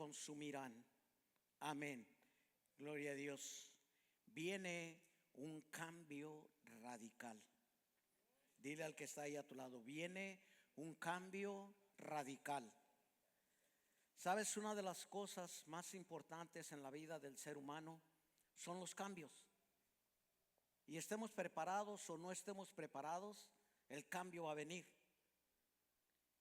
consumirán. Amén. Gloria a Dios. Viene un cambio radical. Dile al que está ahí a tu lado, viene un cambio radical. ¿Sabes? Una de las cosas más importantes en la vida del ser humano son los cambios. Y estemos preparados o no estemos preparados, el cambio va a venir.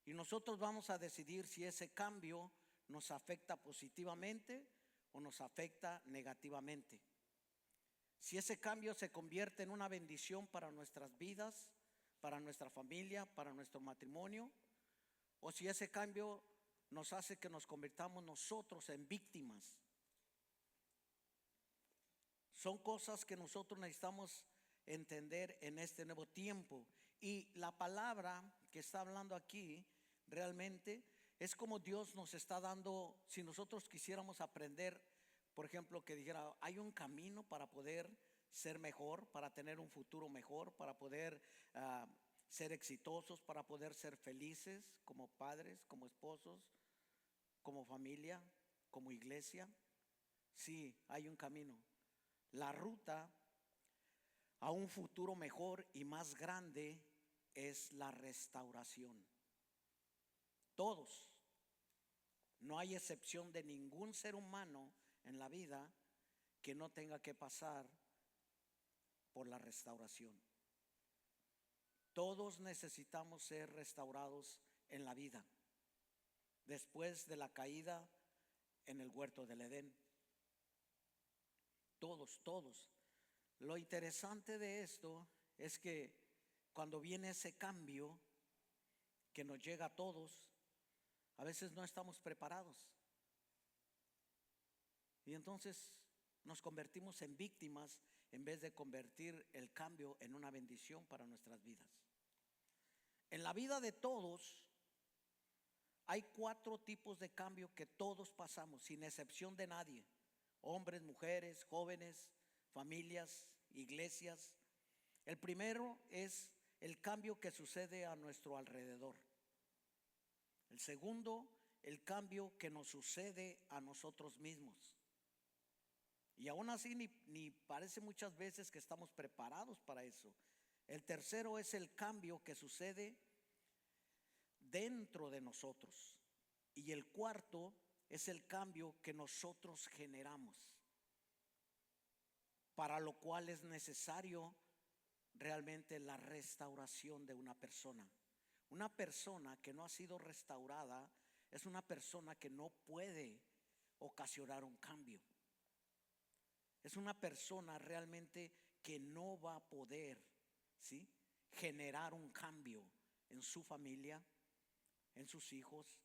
Y nosotros vamos a decidir si ese cambio nos afecta positivamente o nos afecta negativamente. Si ese cambio se convierte en una bendición para nuestras vidas, para nuestra familia, para nuestro matrimonio, o si ese cambio nos hace que nos convirtamos nosotros en víctimas. Son cosas que nosotros necesitamos entender en este nuevo tiempo. Y la palabra que está hablando aquí realmente es como Dios nos está dando. Si nosotros quisiéramos aprender, por ejemplo, que dijera, hay un camino para poder ser mejor, para tener un futuro mejor, para poder ser exitosos, para poder ser felices como padres, como esposos, como familia, como iglesia. Sí, hay un camino. La ruta a un futuro mejor y más grande es la restauración. Todos, no hay excepción de ningún ser humano en la vida que no tenga que pasar por la restauración. Todos necesitamos ser restaurados en la vida después de la caída en el huerto del Edén. Todos. Lo interesante de esto es que cuando viene ese cambio que nos llega a todos, a veces no estamos preparados. Y entonces nos convertimos en víctimas en vez de convertir el cambio en una bendición para nuestras vidas. En la vida de todos hay 4 tipos de cambio que todos pasamos, sin excepción de nadie. Hombres, mujeres, jóvenes, familias, iglesias. El primero es el cambio que sucede a nuestro alrededor. El segundo, el cambio que nos sucede a nosotros mismos. Y aún así ni parece muchas veces que estamos preparados para eso. El tercero es el cambio que sucede dentro de nosotros. Y el cuarto es el cambio que nosotros generamos, para lo cual es necesario realmente la restauración de una persona. Una persona que no ha sido restaurada es una persona que no puede ocasionar un cambio. Es una persona realmente que no va a poder, ¿sí?, generar un cambio en su familia, en sus hijos,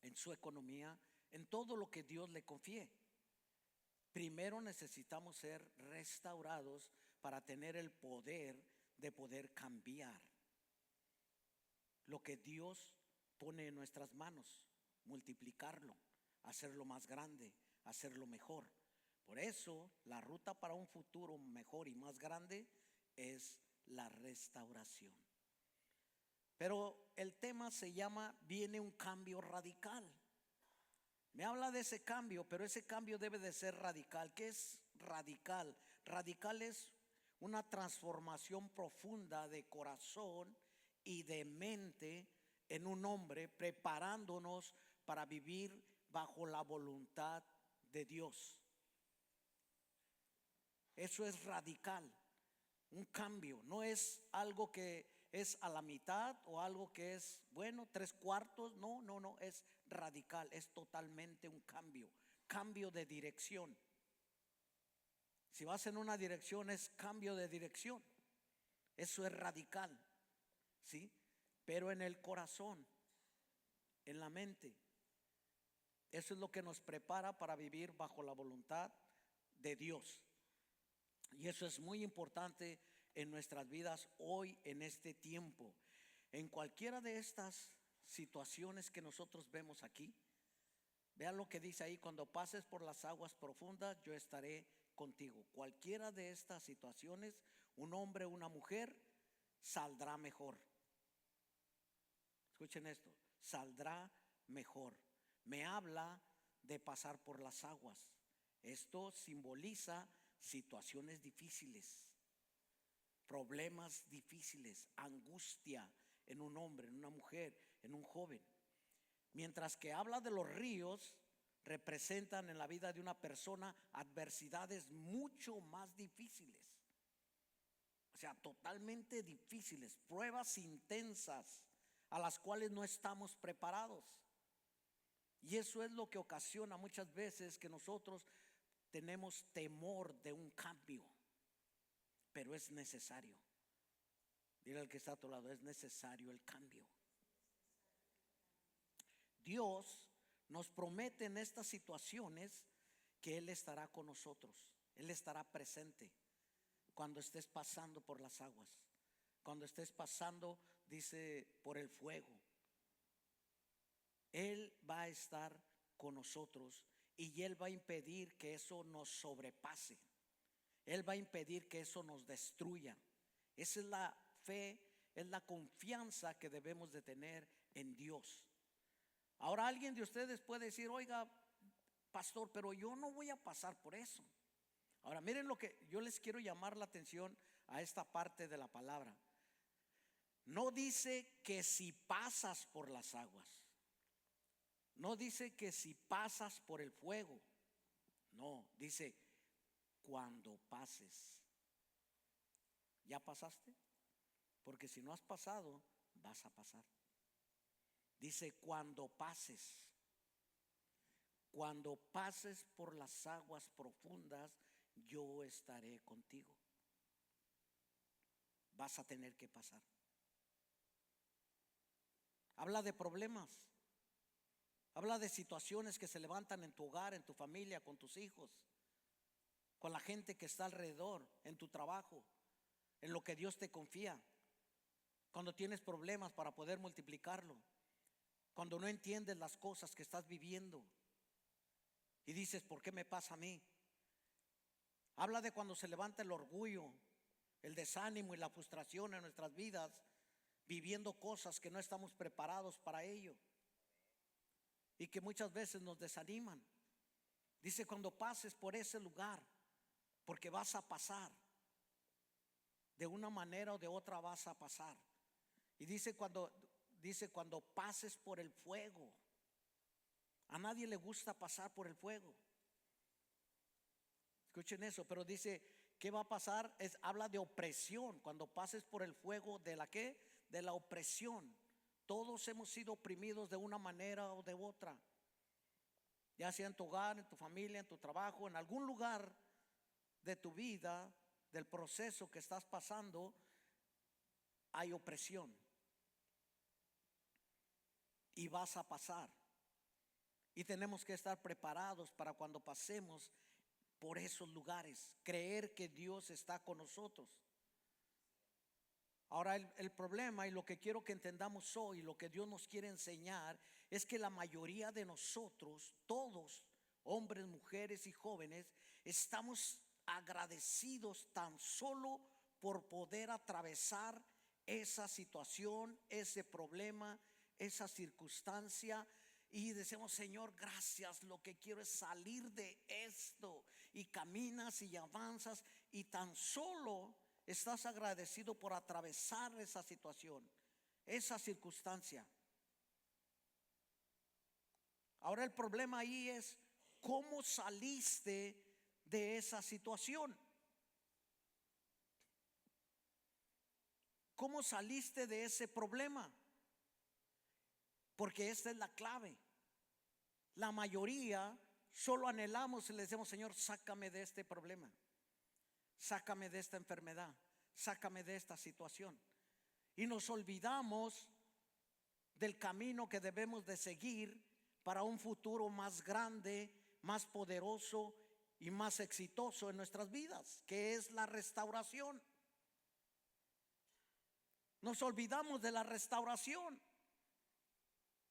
en su economía, en todo lo que Dios le confíe. Primero necesitamos ser restaurados para tener el poder de poder cambiar lo que Dios pone en nuestras manos, multiplicarlo, hacerlo más grande, hacerlo mejor. Por eso la ruta para un futuro mejor y más grande es la restauración. Pero el tema se llama viene un cambio radical. Me habla de ese cambio, pero ese cambio debe de ser radical. ¿Qué es radical? Radical es una transformación profunda de corazón y de mente en un hombre, preparándonos para vivir bajo la voluntad de Dios. Eso es radical. Un cambio, no es algo que es a la mitad o algo que es, bueno, 3/4, no, es radical, es totalmente un cambio de dirección. Si vas en una dirección es cambio de dirección, eso es radical, ¿sí? Pero en el corazón, en la mente, eso es lo que nos prepara para vivir bajo la voluntad de Dios. Y eso es muy importante en nuestras vidas hoy, en este tiempo. En cualquiera de estas situaciones que nosotros vemos aquí, vean lo que dice ahí: cuando pases por las aguas profundas, yo estaré contigo. Cualquiera de estas situaciones, un hombre o una mujer saldrá mejor. Escuchen esto, saldrá mejor. Me habla de pasar por las aguas. Esto simboliza situaciones difíciles, problemas difíciles, angustia en un hombre, en una mujer, en un joven. Mientras que habla de los ríos, representan en la vida de una persona adversidades mucho más difíciles. O sea, totalmente difíciles, pruebas intensas a las cuales no estamos preparados. Y eso es lo que ocasiona muchas veces que nosotros tenemos temor de un cambio, pero es necesario. Dile al que está a tu lado, es necesario el cambio. Dios nos promete en estas situaciones que Él estará con nosotros, Él estará presente cuando estés pasando por las aguas, cuando estés pasando, dice, por el fuego. Él va a estar con nosotros y Él va a impedir que eso nos sobrepase. Él va a impedir que eso nos destruya. Esa es la fe, es la confianza que debemos de tener en Dios. Ahora alguien de ustedes puede decir, oiga, pastor, pero yo no voy a pasar por eso. Ahora miren lo que yo les quiero llamar la atención a esta parte de la palabra. No dice que si pasas por las aguas. No dice que si pasas por el fuego. No, dice cuando pases. ¿Ya pasaste? Porque si no has pasado, vas a pasar. Dice cuando pases. Cuando pases por las aguas profundas, yo estaré contigo. Vas a tener que pasar. Habla de problemas. Habla de situaciones que se levantan en tu hogar, en tu familia, con tus hijos, con la gente que está alrededor, en tu trabajo, en lo que Dios te confía. Cuando tienes problemas para poder multiplicarlo, cuando no entiendes las cosas que estás viviendo y dices, ¿por qué me pasa a mí? Habla de cuando se levanta el orgullo, el desánimo y la frustración en nuestras vidas, viviendo cosas que no estamos preparados para ello y que muchas veces nos desaniman. Dice cuando pases por ese lugar, porque vas a pasar, de una manera o de otra vas a pasar. Y dice cuando pases por el fuego. A nadie le gusta pasar por el fuego. Escuchen eso, pero dice, ¿qué va a pasar? Habla de opresión. Cuando pases por el fuego, ¿de la qué? De la opresión. Todos hemos sido oprimidos de una manera o de otra. Ya sea en tu hogar, en tu familia, en tu trabajo, en algún lugar de tu vida, del proceso que estás pasando, hay opresión. Y vas a pasar. Y tenemos que estar preparados para cuando pasemos por esos lugares, creer que Dios está con nosotros. Ahora el problema y lo que quiero que entendamos hoy, lo que Dios nos quiere enseñar, es que la mayoría de nosotros, todos, hombres, mujeres y jóvenes, estamos agradecidos tan solo por poder atravesar esa situación, ese problema, esa circunstancia. Y decimos, Señor, gracias, lo que quiero es salir de esto. Y caminas y avanzas y tan solo estás agradecido por atravesar esa situación, esa circunstancia. Ahora el problema ahí es cómo saliste de esa situación. ¿Cómo saliste de ese problema? Porque esta es la clave. La mayoría solo anhelamos y le decimos, Señor, sácame de este problema, sácame de esta enfermedad, sácame de esta situación. Y nos olvidamos del camino que debemos de seguir para un futuro más grande, más poderoso y más exitoso en nuestras vidas, que es la restauración. Nos olvidamos de la restauración,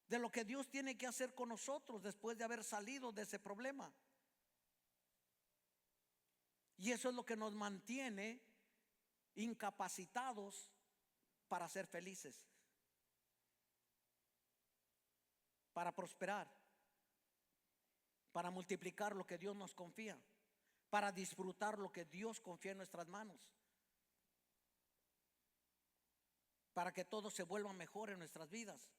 de lo que Dios tiene que hacer con nosotros después de haber salido de ese problema. Y eso es lo que nos mantiene incapacitados para ser felices, para prosperar, para multiplicar lo que Dios nos confía, para disfrutar lo que Dios confía en nuestras manos, para que todo se vuelva mejor en nuestras vidas,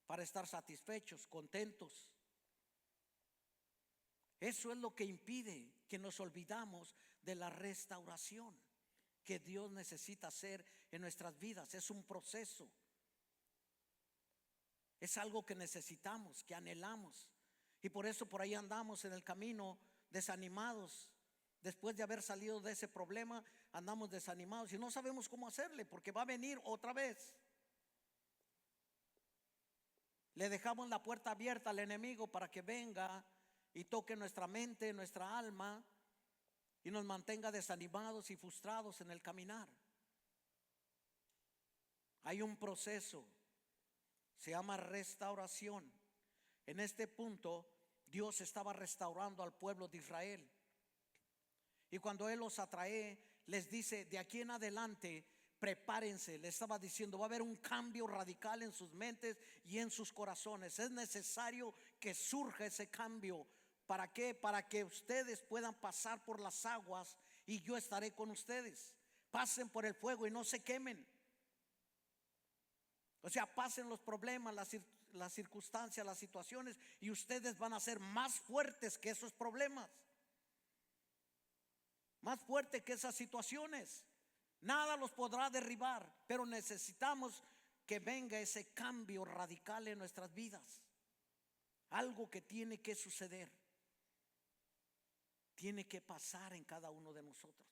para estar satisfechos, contentos. Eso es lo que impide que nos olvidamos de la restauración que Dios necesita hacer en nuestras vidas. Es un proceso, es algo que necesitamos, que anhelamos. Y por eso por ahí andamos en el camino desanimados. Después de haber salido de ese problema, andamos desanimados y no sabemos cómo hacerle, porque va a venir otra vez. Le dejamos la puerta abierta al enemigo para que venga y toque nuestra mente, nuestra alma, y nos mantenga desanimados y frustrados en el caminar. Hay un proceso, se llama restauración. En este punto, Dios estaba restaurando al pueblo de Israel. Y cuando Él los atrae, les dice: de aquí en adelante, prepárense. Le estaba diciendo: va a haber un cambio radical en sus mentes y en sus corazones. Es necesario que surja ese cambio. ¿Para qué? Para que ustedes puedan pasar por las aguas y yo estaré con ustedes. Pasen por el fuego y no se quemen. O sea, pasen los problemas, las circunstancias, las situaciones, y ustedes van a ser más fuertes que esos problemas, más fuertes que esas situaciones. Nada los podrá derribar, pero necesitamos que venga ese cambio radical en nuestras vidas. Algo que tiene que suceder, tiene que pasar en cada uno de nosotros.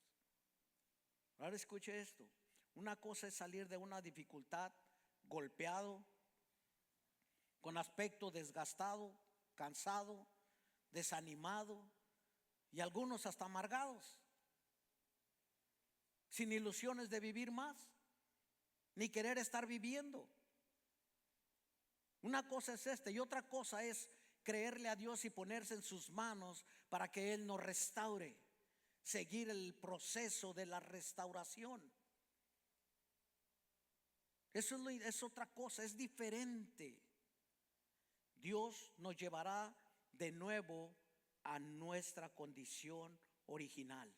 Ahora escuche esto: una cosa es salir de una dificultad golpeado, con aspecto desgastado, cansado, desanimado y algunos hasta amargados, sin ilusiones de vivir más, ni querer estar viviendo. Una cosa es esta, y otra cosa es creerle a Dios y ponerse en sus manos para que Él nos restaure, seguir el proceso de la restauración. Eso es otra cosa, es diferente. Dios nos llevará de nuevo a nuestra condición original.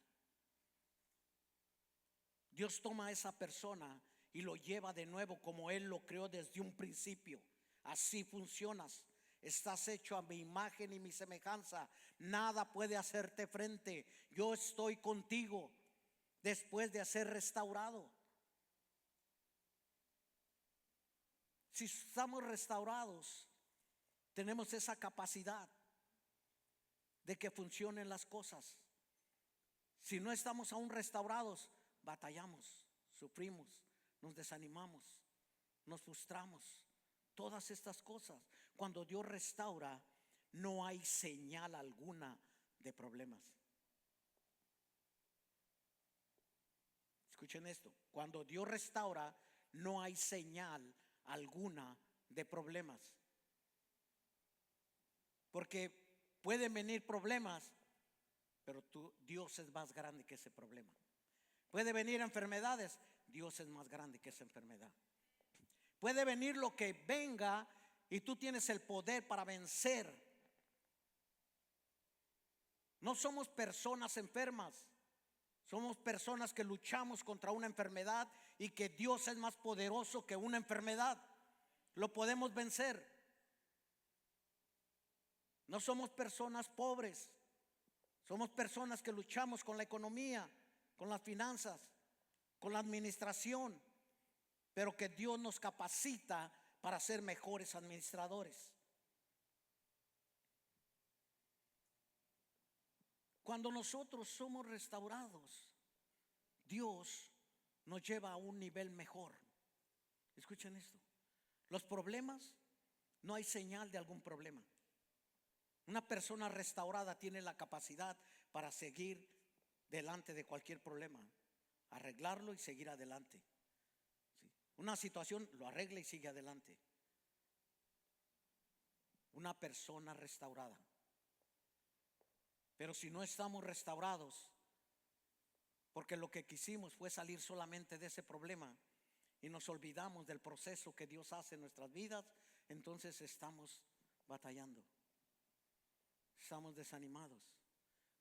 Dios toma a esa persona y lo lleva de nuevo como Él lo creó desde un principio. Así funcionas. Estás hecho a mi imagen y mi semejanza. Nada puede hacerte frente. Yo estoy contigo después de ser restaurado. Si estamos restaurados, tenemos esa capacidad de que funcionen las cosas. Si no estamos aún restaurados, batallamos, sufrimos, nos desanimamos, nos frustramos. Todas estas cosas. Cuando Dios restaura, no hay señal alguna de problemas. Escuchen esto: cuando Dios restaura, no hay señal alguna de problemas. Porque pueden venir problemas, pero Dios es más grande que ese problema. Puede venir enfermedades, Dios es más grande que esa enfermedad. Puede venir lo que venga y tú tienes el poder para vencer. No somos personas enfermas, somos personas que luchamos contra una enfermedad, y que Dios es más poderoso que una enfermedad. Lo podemos vencer. No somos personas pobres, somos personas que luchamos con la economía, con las finanzas, con la administración, pero que Dios nos capacita para ser mejores administradores. Cuando nosotros somos restaurados, Dios nos lleva a un nivel mejor. Escuchen esto: los problemas, no hay señal de algún problema. Una persona restaurada tiene la capacidad para seguir delante de cualquier problema, arreglarlo y seguir adelante. ¿Sí? Una situación lo arregla y sigue adelante. Una persona restaurada. Pero si no estamos restaurados, porque lo que quisimos fue salir solamente de ese problema y nos olvidamos del proceso que Dios hace en nuestras vidas, entonces estamos batallando. Estamos desanimados.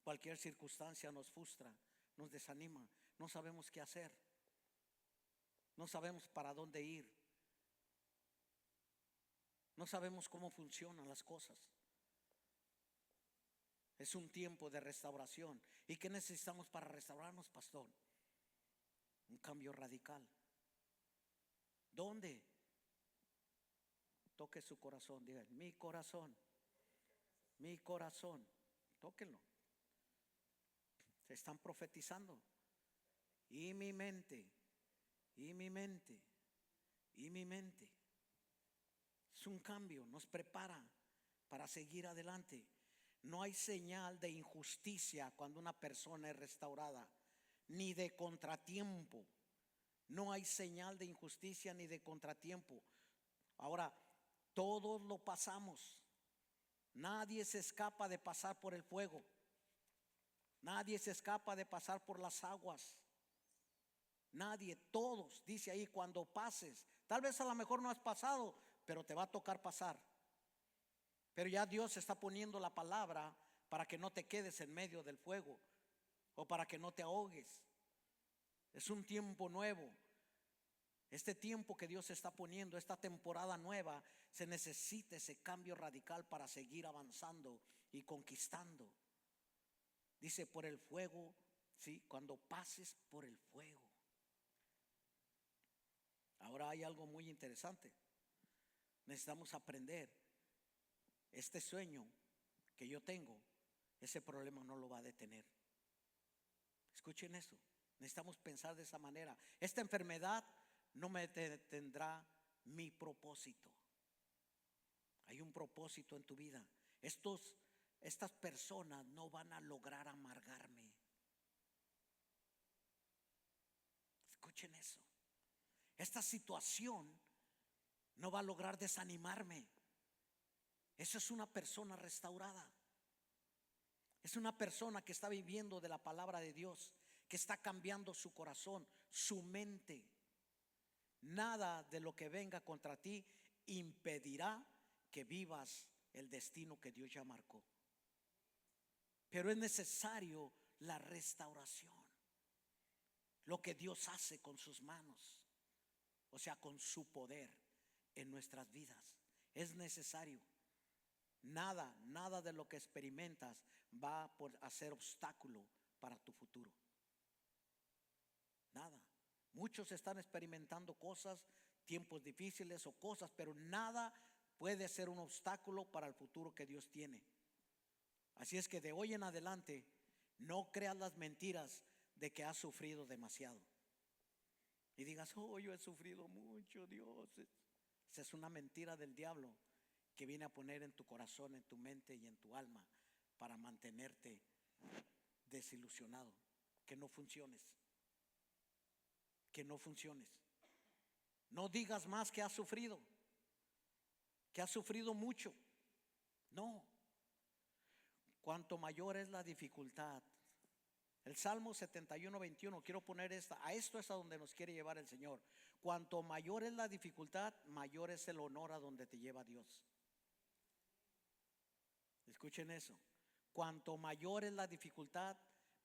Cualquier circunstancia nos frustra, nos desanima. No sabemos qué hacer. No sabemos para dónde ir. No sabemos cómo funcionan las cosas. Es un tiempo de restauración. ¿Y qué necesitamos para restaurarnos, pastor? Un cambio radical. ¿Dónde? Toque su corazón. Diga, mi corazón. Mi corazón. Tóquenlo. Se están profetizando. Y mi mente. Y mi mente. Y mi mente. Es un cambio. Nos prepara para seguir adelante. No hay señal de injusticia cuando una persona es restaurada, ni de contratiempo. No hay señal de injusticia ni de contratiempo. Ahora, todos lo pasamos. Nadie se escapa de pasar por el fuego. Nadie se escapa de pasar por las aguas. Nadie, todos, dice ahí, cuando pases. Tal vez a lo mejor no has pasado, pero te va a tocar pasar. Pero ya Dios está poniendo la palabra para que no te quedes en medio del fuego o para que no te ahogues. Es un tiempo nuevo. Este tiempo que Dios está poniendo, esta temporada nueva, se necesita ese cambio radical para seguir avanzando y conquistando. Dice, por el fuego, ¿sí? Cuando pases por el fuego. Ahora hay algo muy interesante. Necesitamos aprender. Este sueño que yo tengo, ese problema no lo va a detener. Escuchen eso. Necesitamos pensar de esa manera. Esta enfermedad no me detendrá mi propósito. Hay un propósito en tu vida. Estas personas no van a lograr amargarme. Escuchen eso. Esta situación no va a lograr desanimarme. Esa es una persona restaurada. Es una persona que está viviendo de la palabra de Dios, que está cambiando su corazón, su mente. Nada de lo que venga contra ti impedirá que vivas el destino que Dios ya marcó. Pero es necesario la restauración. Lo que Dios hace con sus manos, o sea, con su poder en nuestras vidas. Es necesario. Nada de lo que experimentas va a ser obstáculo para tu futuro. Nada. Muchos están experimentando cosas, tiempos difíciles o cosas, pero nada puede ser un obstáculo para el futuro que Dios tiene. Así es que de hoy en adelante, no creas las mentiras de que has sufrido demasiado. Y digas, oh, yo he sufrido mucho, Dios. Esa es una mentira del diablo que viene a poner en tu corazón, en tu mente y en tu alma para mantenerte desilusionado. Que no funciones. Que no funciones. No digas más que has sufrido. Que has sufrido mucho. No. Cuanto mayor es la dificultad. El Salmo 71:21, quiero poner a esto es a donde nos quiere llevar el Señor. Cuanto mayor es la dificultad, mayor es el honor a donde te lleva Dios. Escuchen eso. Cuanto mayor es la dificultad,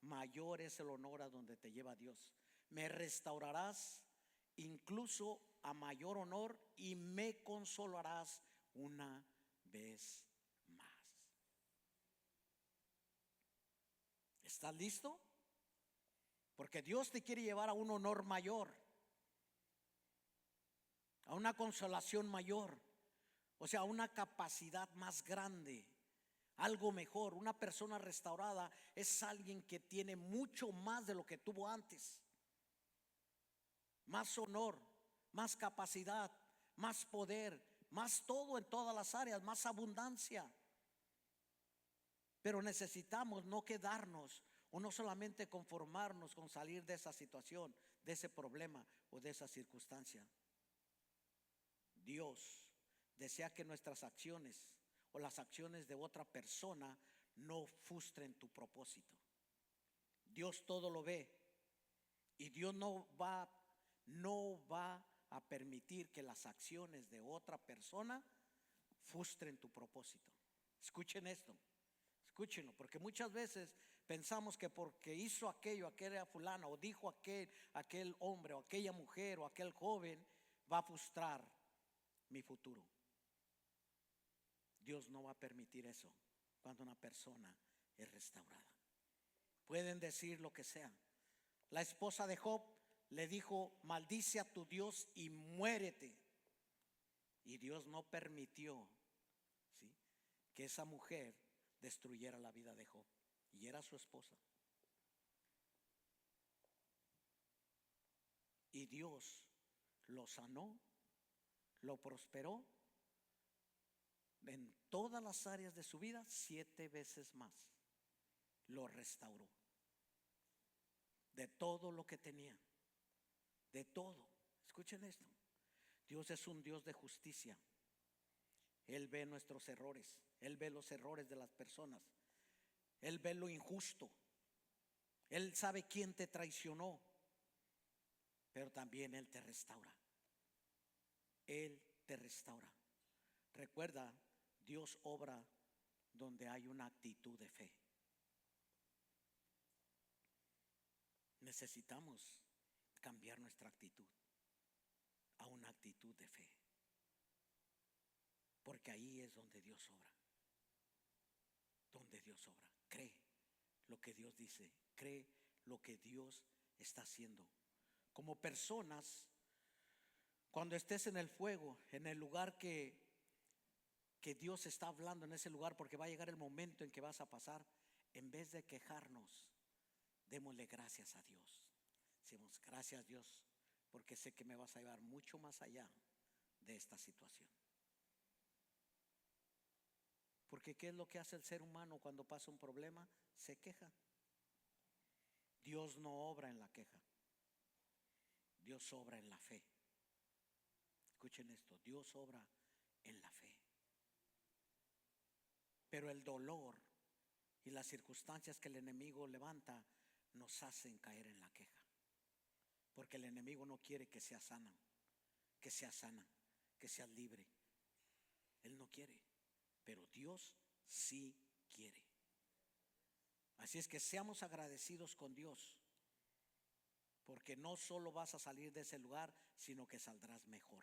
mayor es el honor a donde te lleva Dios. Me restaurarás incluso a mayor honor y me consolarás una vez más. ¿Estás listo? Porque Dios te quiere llevar a un honor mayor, a una consolación mayor, o sea, a una capacidad más grande, algo mejor. Una persona restaurada es alguien que tiene mucho más de lo que tuvo antes. Más honor, más capacidad, más poder, más todo en todas las áreas, más abundancia. Pero necesitamos no quedarnos o no solamente conformarnos con salir de esa situación, de ese problema o de esa circunstancia. Dios desea que nuestras acciones o las acciones de otra persona no frustren tu propósito. Dios todo lo ve y Dios no va a permitir que las acciones de otra persona frustren tu propósito. Escuchen esto. Escúchenlo, porque muchas veces pensamos que porque hizo aquello, aquella fulana, o dijo aquel hombre, o aquella mujer, o aquel joven, va a frustrar mi futuro. Dios no va a permitir eso cuando una persona es restaurada. Pueden decir lo que sea. La esposa de Job le dijo: maldice a tu Dios y muérete. Y Dios no permitió, ¿sí?, que esa mujer destruyera la vida de Job. Y era su esposa. Y Dios lo sanó, lo prosperó en todas las áreas de su vida 7 veces más. Lo restauró de todo lo que tenía, de todo. Escuchen esto: Dios es un Dios de justicia. Él ve nuestros errores, Él ve los errores de las personas, Él ve lo injusto, Él sabe quién te traicionó, pero también Él te restaura. Él te restaura. Recuerda, Dios obra donde hay una actitud de fe. Necesitamos cambiar nuestra actitud a una actitud de fe, porque ahí es donde Dios obra. Donde Dios obra. Cree lo que Dios dice, cree lo que Dios está haciendo. Como personas, cuando estés en el fuego, en el lugar que Dios está hablando, en ese lugar, porque va a llegar el momento en que vas a pasar, en vez de quejarnos, démosle gracias a Dios. Decimos: gracias, Dios, porque sé que me vas a llevar mucho más allá de esta situación. Porque ¿qué es lo que hace el ser humano cuando pasa un problema? Se queja. Dios no obra en la queja, Dios obra en la fe. Escuchen esto: Dios obra en la fe. Pero el dolor y las circunstancias que el enemigo levanta nos hacen caer en la queja, porque el enemigo no quiere que seas sana, que seas sana, que seas libre. Él no quiere, pero Dios sí quiere. Así es que seamos agradecidos con Dios, porque no solo vas a salir de ese lugar, sino que saldrás mejor.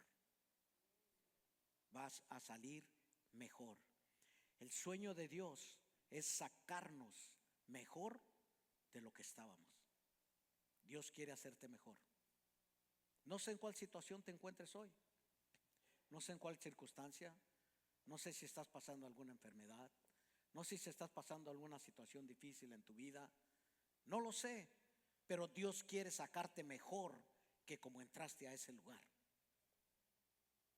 Vas a salir mejor. El sueño de Dios es sacarnos mejor de lo que estábamos. Dios quiere hacerte mejor. No sé en cuál situación te encuentres hoy, no sé en cuál circunstancia, no sé si estás pasando alguna enfermedad, no sé si estás pasando alguna situación difícil en tu vida, no lo sé, pero Dios quiere sacarte mejor que como entraste a ese lugar.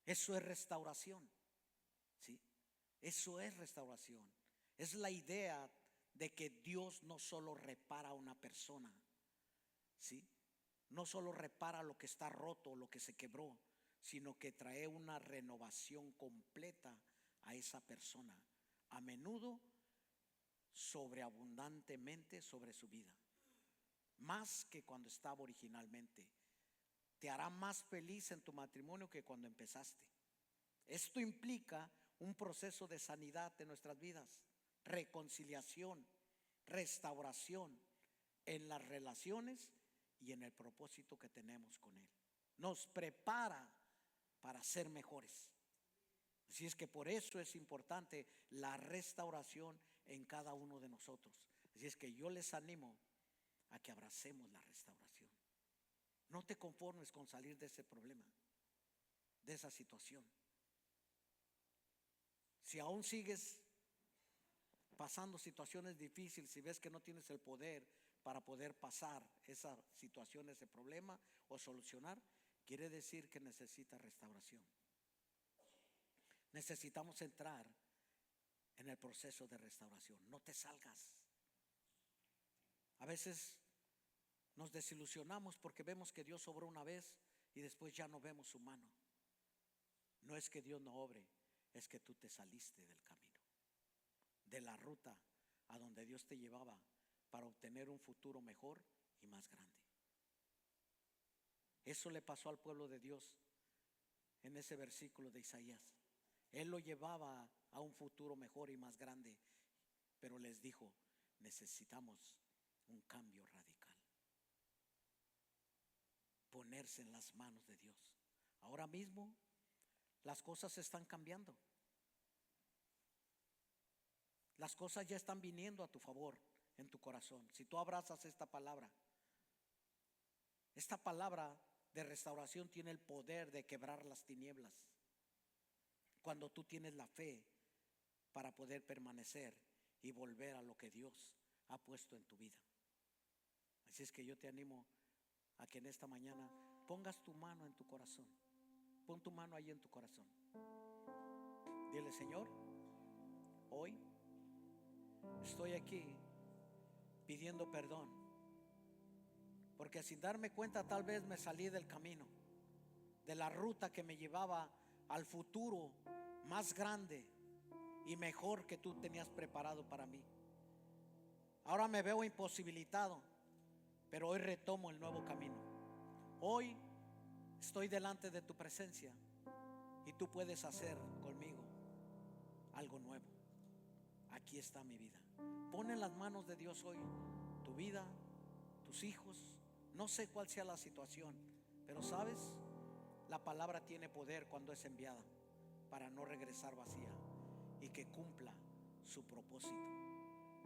Eso es restauración, ¿sí? Eso es restauración. Es la idea de que Dios no solo repara a una persona, ¿sí?, no solo repara lo que está roto, lo que se quebró, sino que trae una renovación completa a esa persona, a menudo sobreabundantemente sobre su vida, más que cuando estaba originalmente. Te hará más feliz en tu matrimonio que cuando empezaste. Esto implica un proceso de sanidad de nuestras vidas, reconciliación, restauración en las relaciones y en el propósito que tenemos con Él. Nos prepara para ser mejores. Así es que por eso es importante la restauración en cada uno de nosotros. Así es que yo les animo a que abracemos la restauración. No te conformes con salir de ese problema, de esa situación. Si aún sigues pasando situaciones difíciles, si ves que no tienes el poder para poder pasar esa situación, ese problema o solucionar, quiere decir que necesitas restauración. Necesitamos entrar en el proceso de restauración. No te salgas. A veces nos desilusionamos porque vemos que Dios obró una vez y después ya no vemos su mano. No es que Dios no obre, es que tú te saliste del camino, de la ruta a donde Dios te llevaba para obtener un futuro mejor y más grande. Eso le pasó al pueblo de Dios en ese versículo de Isaías. Él lo llevaba a un futuro mejor y más grande. pero les dijo: necesitamos un cambio radical, ponerse en las manos de Dios. Ahora mismo las cosas están cambiando. Las cosas ya están viniendo a tu favor en tu corazón. Si tú abrazas esta palabra de restauración tiene el poder de quebrar las tinieblas. Cuando tú tienes la fe para poder permanecer y volver a lo que Dios ha puesto en tu vida. Así es que yo te animo a que en esta mañana pongas tu mano en tu corazón. Pon tu mano ahí en tu corazón. Dile: Señor, hoy estoy aquí pidiendo perdón, porque sin darme cuenta tal vez me salí del camino, de la ruta que me llevaba al futuro más grande y mejor que tú tenías preparado para mí. Ahora me veo imposibilitado, pero hoy retomo el nuevo camino. Hoy estoy delante de tu presencia y tú puedes hacer conmigo algo nuevo. Aquí está mi vida. Pon en las manos de Dios hoy tu vida, tus hijos. No sé cuál sea la situación, pero sabes, la palabra tiene poder cuando es enviada para no regresar vacía y que cumpla su propósito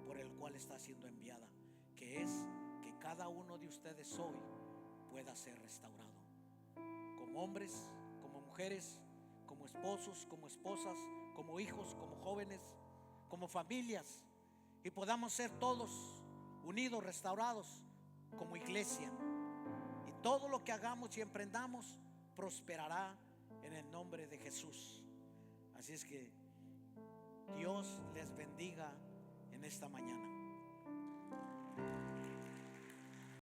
por el cual está siendo enviada, que es que cada uno de ustedes hoy pueda ser restaurado, como hombres, como mujeres, como esposos, como esposas, como hijos, como jóvenes, como familias, y podamos ser todos unidos, restaurados como iglesia. Y todo lo que hagamos y emprendamos prosperará en el nombre de Jesús. Así es que Dios les bendiga en esta mañana.